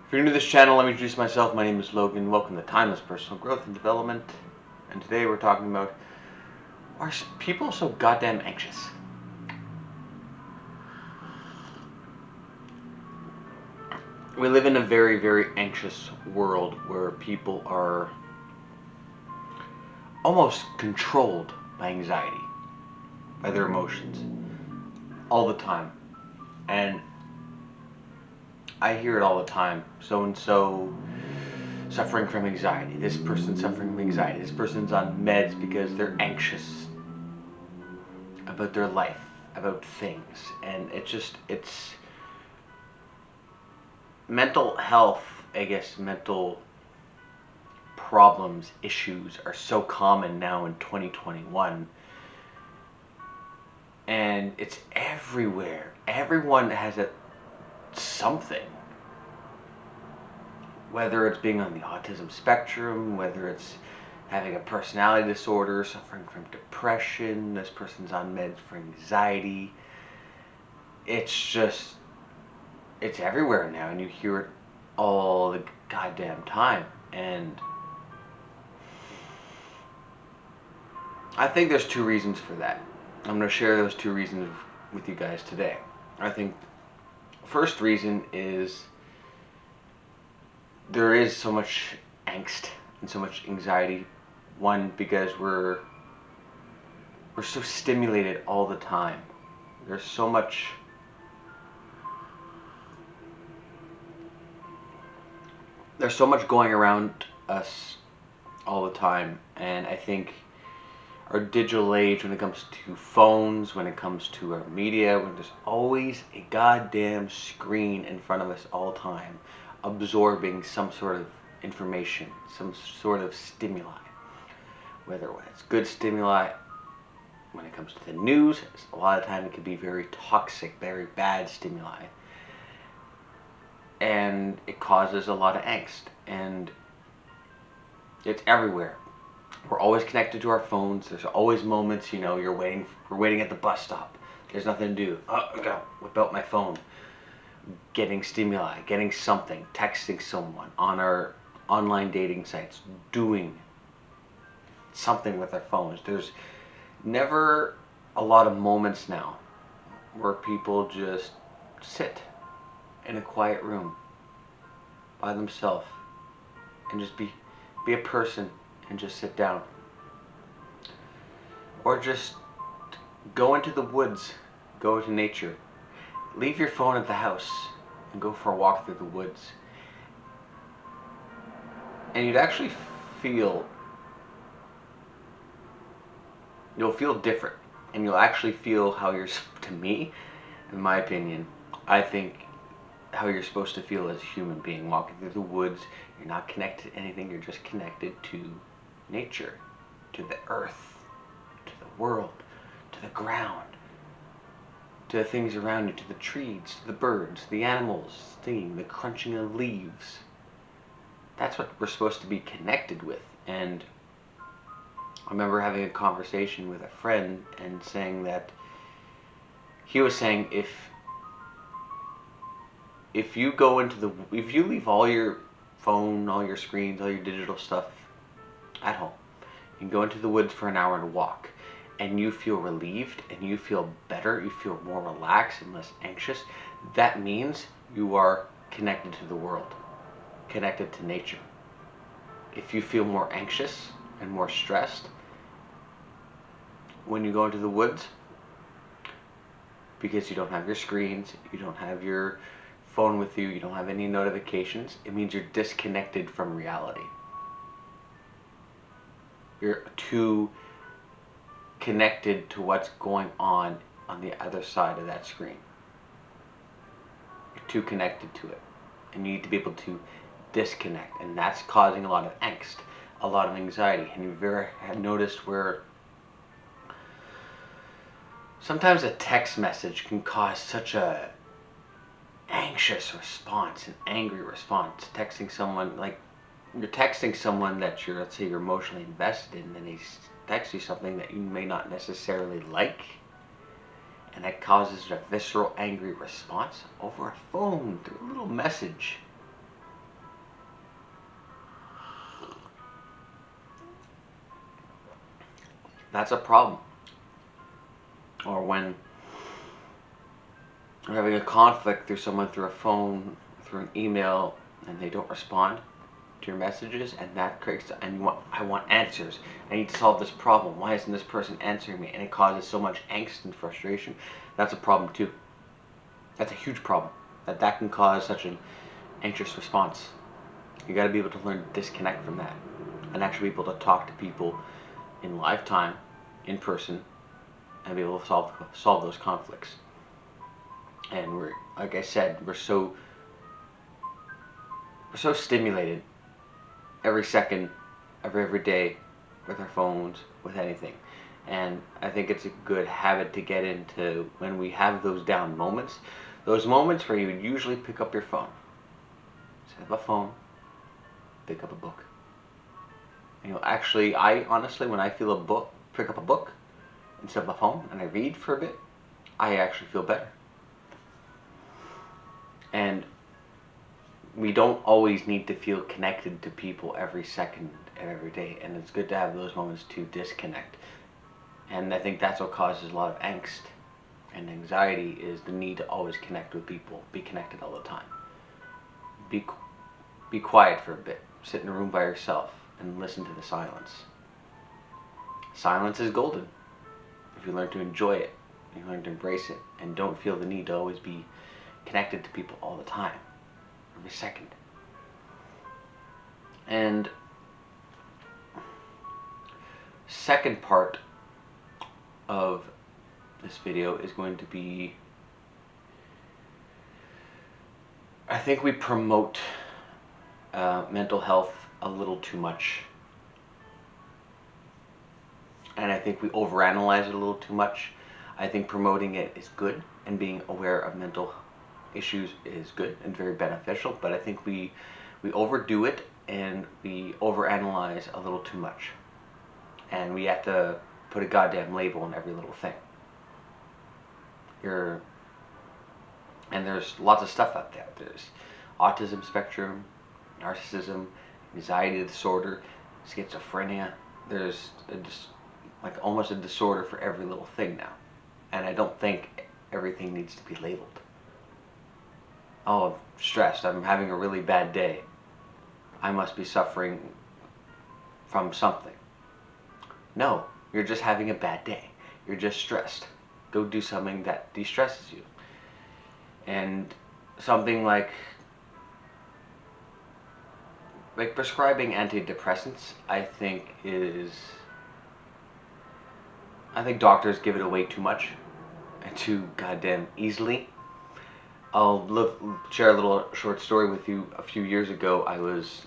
If you're new to this channel, let me introduce myself. My name is Logan. Welcome to Timeless Personal Growth and Development. And today we're talking about, are people so goddamn anxious? We live in a very, very anxious world where people are almost controlled by anxiety, by their emotions, all the time. And I hear it all the time. So-and-so suffering from anxiety. This person's suffering from anxiety. This person's on meds because they're anxious about their life, about things. And it's mental health, I guess, mental problems, issues are so common now in 2021. And it's everywhere. Everyone has something. Whether it's being on the autism spectrum, whether it's having a personality disorder, suffering from depression, this person's on meds for anxiety. It's everywhere now, and you hear it all the goddamn time. And I think there's two reasons for that. I'm going to share those two reasons with you guys today. I think first reason is there is so much angst and so much anxiety. One, because we're so stimulated all the time. There's so much going around us all the time, and I think our digital age, when it comes to phones, when it comes to our media, when there's always a goddamn screen in front of us all the time, absorbing some sort of information, some sort of stimuli. Whether it's good stimuli, when it comes to the news, a lot of time it can be very toxic, very bad stimuli. And it causes a lot of angst. And it's everywhere. We're always connected to our phones. There's always moments, we're waiting at the bus stop. There's nothing to do. Oh, I gotta whip out my phone. Getting stimuli, getting something, texting someone on our online dating sites, doing something with our phones. There's never a lot of moments now where people just sit in a quiet room by themselves and just be a person and just sit down. Or just go into the woods, go to nature. Leave your phone at the house and go for a walk through the woods. And you'll feel different. And you'll actually feel how to me, in my opinion, I think how you're supposed to feel as a human being walking through the woods. You're not connected to anything, you're just connected to nature, to the earth, to the world, to the ground, to the things around you, to the trees, to the birds, the animals, the crunching of leaves. That's what we're supposed to be connected with. And I remember having a conversation with a friend and saying that he was saying if you leave all your phone, all your screens, all your digital stuff at home, you can go into the woods for an hour and walk, and you feel relieved and you feel better, you feel more relaxed and less anxious, that means you are connected to the world, connected to nature. If you feel more anxious and more stressed when you go into the woods, because you don't have your screens, you don't have your phone with you, you don't have any notifications, it means you're disconnected from reality. You're too connected to what's going on the other side of that screen. You're too connected to it, and you need to be able to disconnect, and that's causing a lot of angst, a lot of anxiety. And you've ever noticed where sometimes a text message can cause such a anxious response, an angry response. Texting someone, like you're texting someone that let's say you're emotionally invested in, and they text you something that you may not necessarily like, and that causes a visceral angry response over a phone through a little message. That's a problem. Or when you're having a conflict through someone through a phone, through an email, and they don't respond to your messages, and that creates, and I want answers. I need to solve this problem. Why isn't this person answering me? And it causes so much angst and frustration. That's a problem too. That's a huge problem. That can cause such an anxious response. You got to be able to learn to disconnect from that, and actually be able to talk to people in live time, in person, and be able to solve those conflicts. And we're, like I said, we're so stimulated every second of every day with our phones, with anything. And I think it's a good habit to get into when we have those down moments, those moments where you would usually pick up your phone. Instead of a phone, pick up a book. You know, actually, I honestly, when I feel a book, pick up a book instead of a phone, and I read for a bit, I actually feel better. And we don't always need to feel connected to people every second and every day, and it's good to have those moments to disconnect. And I think that's what causes a lot of angst and anxiety, is the need to always connect with people, be connected all the time. Be quiet for a bit, sit in a room by yourself and listen to the silence. Silence is golden if you learn to enjoy it, you learn to embrace it, and don't feel the need to always be connected to people all the time, every second. And second part of this video is going to be, I think we promote mental health a little too much, and I think we overanalyze it a little too much. I think promoting it is good, and being aware of mental issues is good and very beneficial, but I think we overdo it and we overanalyze a little too much, and we have to put a goddamn label on every little thing. And there's lots of stuff out there. There's autism spectrum, narcissism, anxiety disorder, schizophrenia. There's like almost a disorder for every little thing now, and I don't think everything needs to be labeled. Oh, I'm stressed, I'm having a really bad day, I must be suffering from something. No, you're just having a bad day. You're just stressed. Go do something that de-stresses you. And something like prescribing antidepressants, I think doctors give it away too much and too goddamn easily. I'll share a little short story with you. A few years ago, it was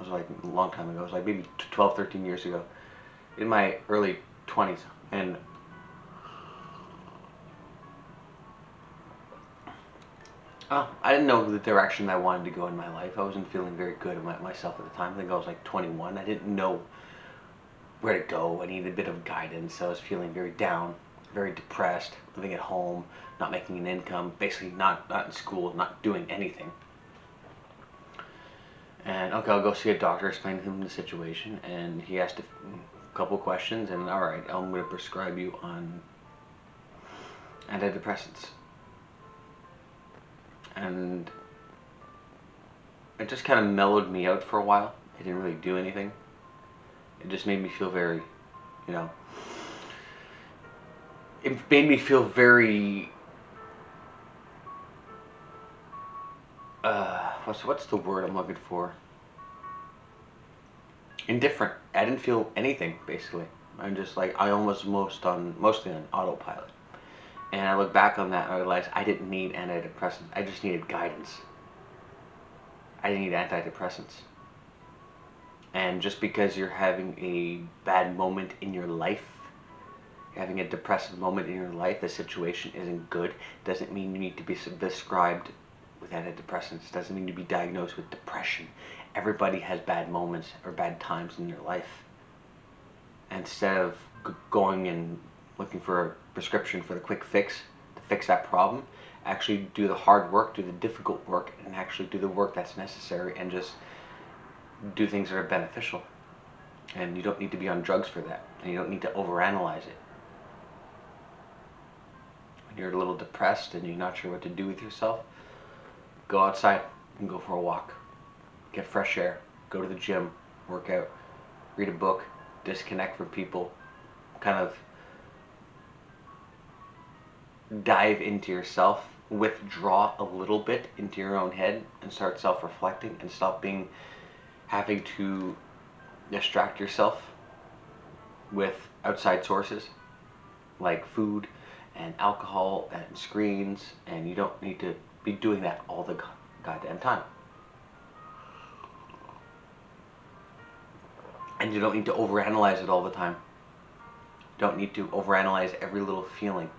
like a long time ago, it was like maybe 12, 13 years ago, in my early 20s, and I didn't know the direction I wanted to go in my life. I wasn't feeling very good about myself at the time. I think I was like 21. I didn't know where to go. I needed a bit of guidance. I was feeling very down, very depressed, living at home, not making an income, basically not in school, not doing anything. And okay, I'll go see a doctor, explain to him the situation, and he asked a couple questions, and all right, I'm going to prescribe you on antidepressants. And it just kind of mellowed me out for a while. It didn't really do anything. It just made me feel very, it made me feel very, what's the word I'm looking for? Indifferent. I didn't feel anything, basically. I'm just like, I almost mostly on autopilot. And I look back on that and I realized I didn't need antidepressants. I just needed guidance. I didn't need antidepressants. And just because you're having a bad moment in your life, having a depressive moment in your life, the situation isn't good, doesn't mean you need to be prescribed with antidepressants. Doesn't mean to be diagnosed with depression. Everybody has bad moments or bad times in their life. Instead of going and looking for a prescription for the quick fix to fix that problem, actually do the hard work, do the difficult work, and actually do the work that's necessary, and just do things that are beneficial. And you don't need to be on drugs for that. And you don't need to overanalyze it. When you're a little depressed and you're not sure what to do with yourself, go outside and go for a walk. Get fresh air. Go to the gym. Work out. Read a book. Disconnect from people. Kind of dive into yourself. Withdraw a little bit into your own head and start self-reflecting and stop having to distract yourself with outside sources like food and alcohol and screens, and you don't need to be doing that all the goddamn time. And you don't need to overanalyze it all the time. You don't need to overanalyze every little feeling.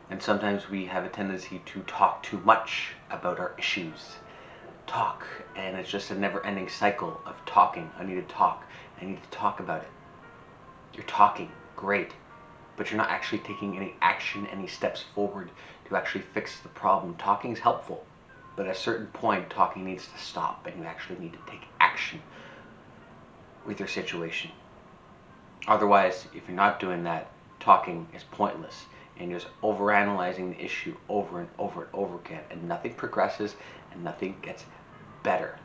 And sometimes we have a tendency to talk too much about our issues. Talk, and it's just a never-ending cycle of talking. I need to talk. I need to talk about it. You're talking, great, but you're not actually taking any action, any steps forward to actually fix the problem. Talking is helpful, but at a certain point, talking needs to stop, and you actually need to take action with your situation. Otherwise, if you're not doing that, talking is pointless, and you're just overanalyzing the issue over and over and over again, and nothing progresses and nothing gets better.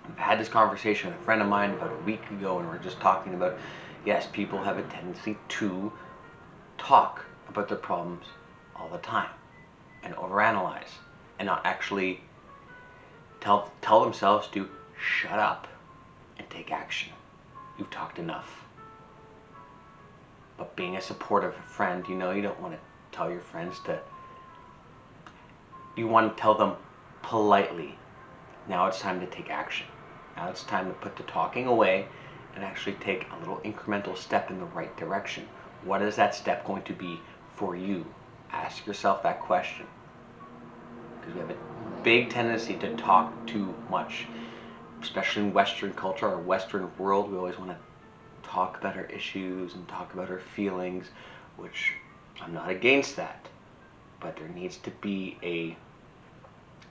I've had this conversation with a friend of mine about a week ago, and we're just talking about, yes, people have a tendency to talk about their problems all the time and overanalyze and not actually tell themselves to shut up and take action. You've talked enough. But being a supportive friend, you don't want to tell your friends you want to tell them politely, now it's time to take action. Now it's time to put the talking away and actually take a little incremental step in the right direction. What is that step going to be for you? Ask yourself that question. Because we have a big tendency to talk too much, especially in Western culture, our Western world. We always want to talk about our issues and talk about our feelings, which I'm not against that. But there needs to be a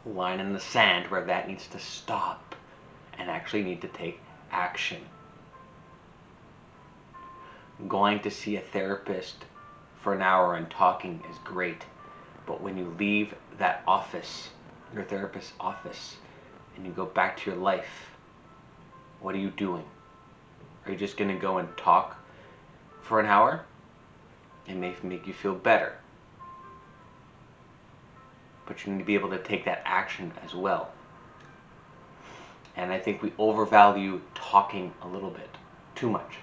line in the sand where that needs to stop and actually need to take action. Going to see a therapist for an hour and talking is great, but when you leave that office, your therapist's office, and you go back to your life, what are you doing? Are you just going to go and talk for an hour? It may make you feel better, but you need to be able to take that action as well. And I think we overvalue talking a little bit, too much.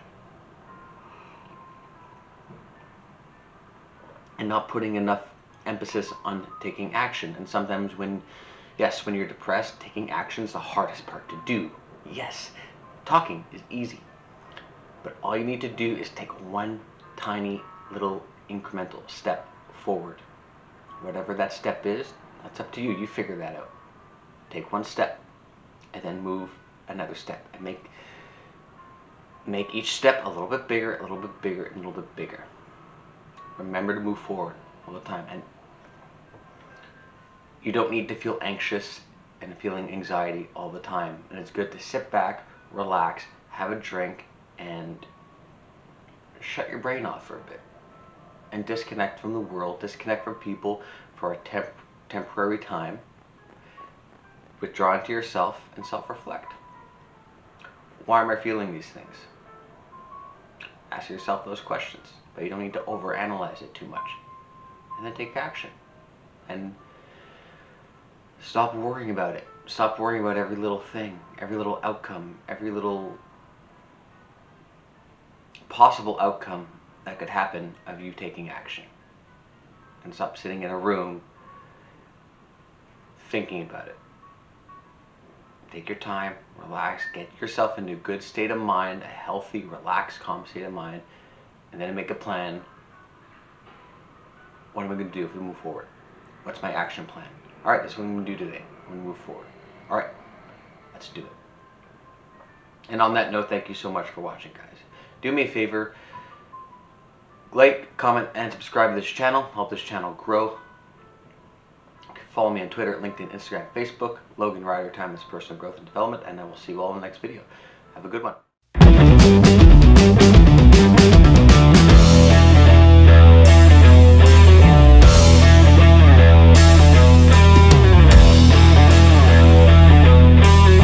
And not putting enough emphasis on taking action. And sometimes when you're depressed, taking action is the hardest part to do. Yes, talking is easy. But all you need to do is take one tiny little incremental step forward. Whatever that step is, that's up to you. You figure that out. Take one step and then move another step and make each step a little bit bigger, a little bit bigger, and a little bit bigger. Remember to move forward all the time. And you don't need to feel anxious and feeling anxiety all the time. And it's good to sit back, relax, have a drink, and shut your brain off for a bit. And disconnect from the world, disconnect from people for a temporary time. Withdraw into yourself and self-reflect. Why am I feeling these things? Ask yourself those questions, but you don't need to overanalyze it too much. And then take action. And stop worrying about it. Stop worrying about every little thing, every little outcome, every little possible outcome that could happen of you taking action. And stop sitting in a room thinking about it. Take your time, relax, get yourself into a good state of mind, a healthy, relaxed, calm state of mind, and then make a plan. What am I going to do if we move forward? What's my action plan? All right, this is what I'm going to do today. I'm going to move forward. All right, let's do it. And on that note, thank you so much for watching, guys. Do me a favor, like, comment, and subscribe to this channel. Help this channel grow. Follow me on Twitter, LinkedIn, Instagram, Facebook. Logan Ryder, Timeless Personal Growth and Development, and I will see you all in the next video. Have a good one. Bye.